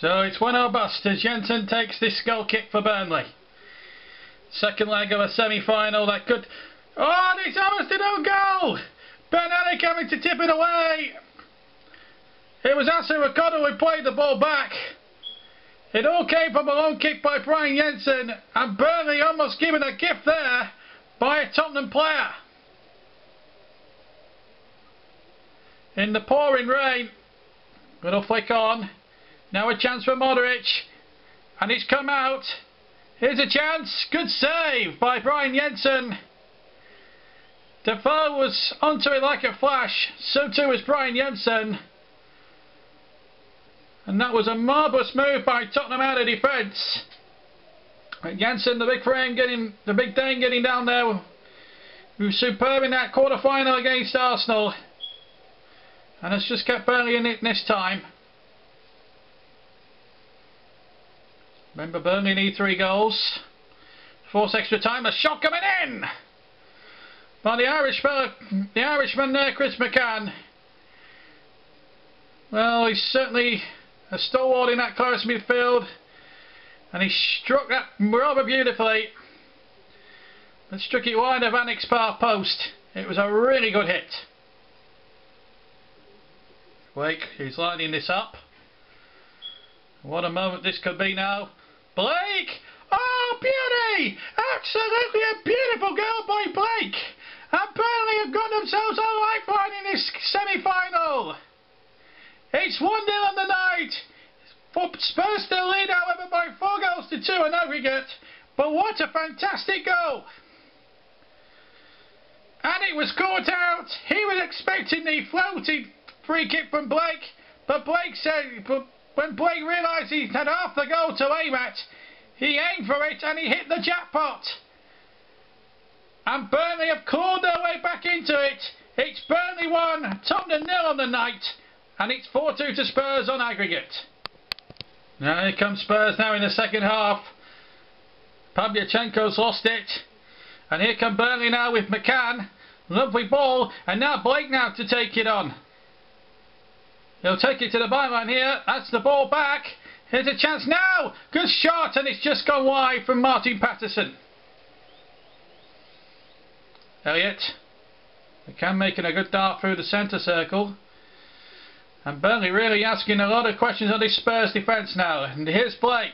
So it's 1-0 bust as Jensen takes this goal kick for Burnley. Second leg of a semi-final that could... Oh, and it's almost an own goal! Bernardi coming to tip it away. It was Asa Ricardo who played the ball back. It all came from a long kick by Brian Jensen, and Burnley almost given a gift there by a Tottenham player. In the pouring rain, little flick on. Now a chance for Modric, and it's come out. Here's a chance. Good save by Brian Jensen. Defoe was onto it like a flash. So too was Brian Jensen. And that was a marvellous move by Tottenham out of defence. Jensen, the big frame, the big Dane getting down there. He was superb in that quarter-final against Arsenal. And has just kept Burnley in it this time. Remember, Burnley need 3 goals. Force extra time. A shot coming in by the Irishman there, Chris McCann. Well, he's certainly a stalwart in that Clarets midfield, and he struck that rather beautifully. And struck it wide of Anik's far post. It was a really good hit. Blake is lining this up. What a moment this could be now. Blake! Oh, beauty! Absolutely a beautiful goal by Blake! And Burnley have got themselves a lifeline in this semi-final. It's 1-0 on the night. Spurs still lead, however, by 4 goals to 2 in aggregate. But what a fantastic goal! And it was caught out. He was expecting the floating free kick from Blake, but Blake said, when Blake realised he had half the goal to aim at, he aimed for it and he hit the jackpot. And Burnley have clawed their way back into it. It's Burnley 1, Tottenham 0 on the night, and it's 4-2 to Spurs on aggregate. Now here comes Spurs now in the second half. Pavlyuchenko's lost it, and here come Burnley now with McCann. Lovely ball, and now Blake now to take it on. He'll take it to the byline here. That's the ball back. Here's a chance now. Good shot, and it's just gone wide from Martin Patterson. Elliott. McCann making a good dart through the centre circle. And Burnley really asking a lot of questions on this Spurs defence now. And here's Blake.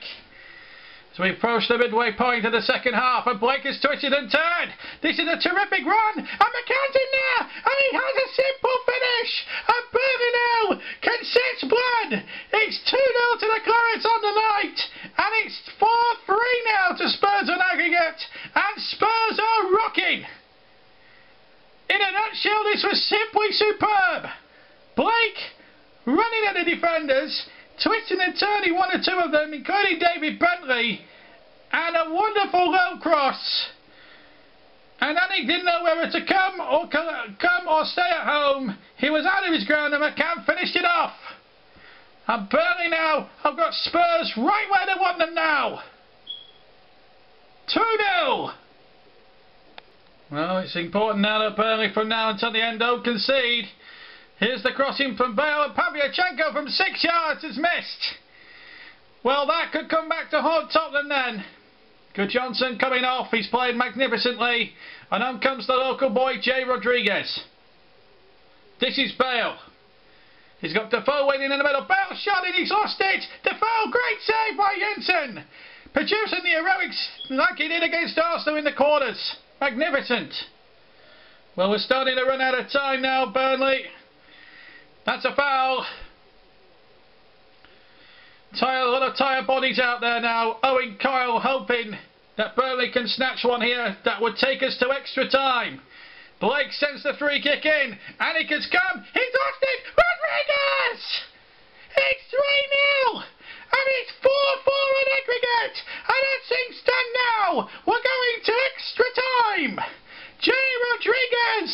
As we approach the midway point of the second half, and Blake is twisted and turned. This is a terrific run, and McCann's in there, and he has a simple finish. And Burnley now can sense blood. It's 2-0 to the Clarets on the night, and it's 4-3 now to Spurs on aggregate, and Spurs are rocking. In a nutshell, this was simply superb. Blake running at the defenders, twisting and turning 1 or 2 of them, including David Bentley, and a wonderful low cross. And Anik didn't know whether to come or stay at home. He was out of his ground, and McCann finished it off. And Burnley now have got Spurs right where they want them now. 2-0. Well, it's important now that Burnley from now until the end don't concede. Here's the crossing from Bale, and Pavlyuchenko from 6 yards has missed. Well, that could come back to haunt Tottenham then. Good Johnson coming off, he's played magnificently. And on comes the local boy, Jay Rodriguez. This is Bale. He's got Defoe waiting in the middle. Bale shot and he's lost it. Defoe, great save by Jensen. Producing the heroics like he did against Arsenal in the quarters. Magnificent. Well, we're starting to run out of time now, Burnley. That's a foul. A lot of tired bodies out there now. Owen Kyle hoping that Burnley can snatch one here that would take us to extra time. Blake sends the free kick in. Anik has come. He's lost it. Rodriguez! It's 3-0. And it's 4-4 on aggregate. And as things stand now, we're going to extra time. Jay Rodriguez,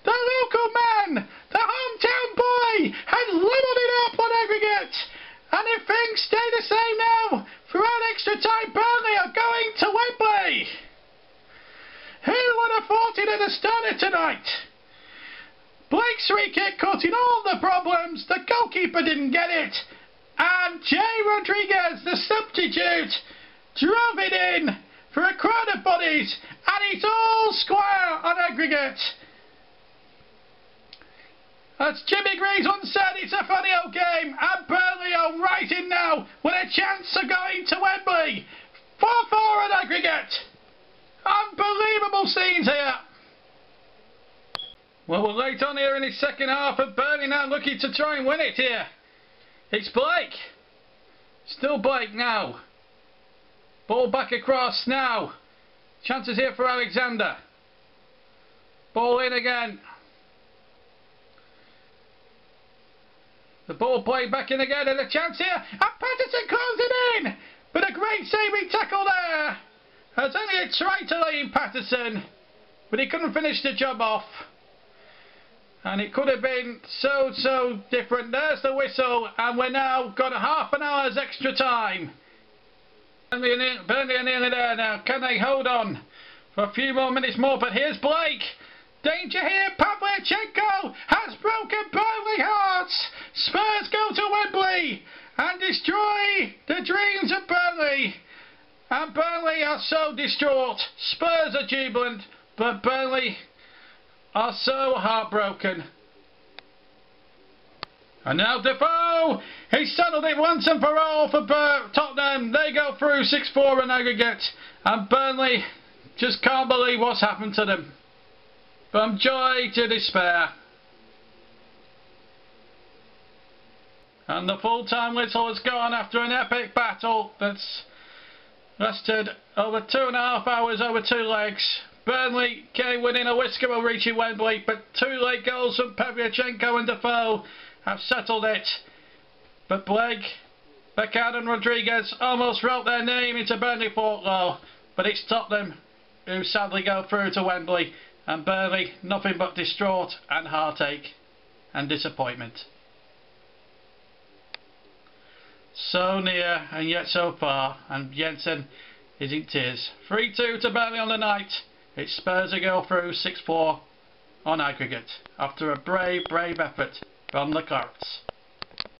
the local man, the hometown boy, has levelled it up on aggregate. And if things stay the same now, throughout extra time, Burnley are going to Wembley. Who would have thought it at the start of tonight? Blake's free kick caught in all the problems. The goalkeeper didn't get it. And Jay Rodriguez, the substitute, drove it in for a crowd of bodies, and it's all square on aggregate. As Jimmy Greaves once said, it's a funny old game, and Burnley are right in now with a chance of going to Wembley. 4-4 on aggregate. Unbelievable scenes here. Well, we're late on here in the second half, and Burnley now looking to try and win it here. It's Blake. Still Blake now. Ball back across now. Chances here for Alexander. Ball in again. The ball played back in again, and a chance here. And Patterson closes it in. But a great saving tackle there. There's only a try to lay in Patterson, but he couldn't finish the job off. And it could have been so different. There's the whistle, and we're now got a half an hour's extra time. Burnley are nearly there now. Can they hold on for a few more minutes more? But here's Blake. Danger here. Pavlyuchenko has broken Burnley hearts. Spurs go to Wembley and destroy the dreams of Burnley. And Burnley are so distraught. Spurs are jubilant, but Burnley are so heartbroken. And now Defoe, he's settled it once and for all for Tottenham. They go through 6-4 in aggregate, and Burnley just can't believe what's happened to them. From joy to despair. And the full-time whistle has gone after an epic battle that's lasted over 2.5 hours over 2 legs. Burnley came within a whisker of reaching Wembley, but 2 late goals from Pavlyuchenko and Defoe have settled it. But Blake, Beckard and Rodriguez almost wrote their name into Burnley folklore, but it's Tottenham who sadly go through to Wembley, and Burnley nothing but distraught and heartache and disappointment. So near and yet so far, and Jensen is in tears. 3-2 to Burnley on the night. It's Spurs who go through 6-4 on aggregate after a brave effort from the Clarets.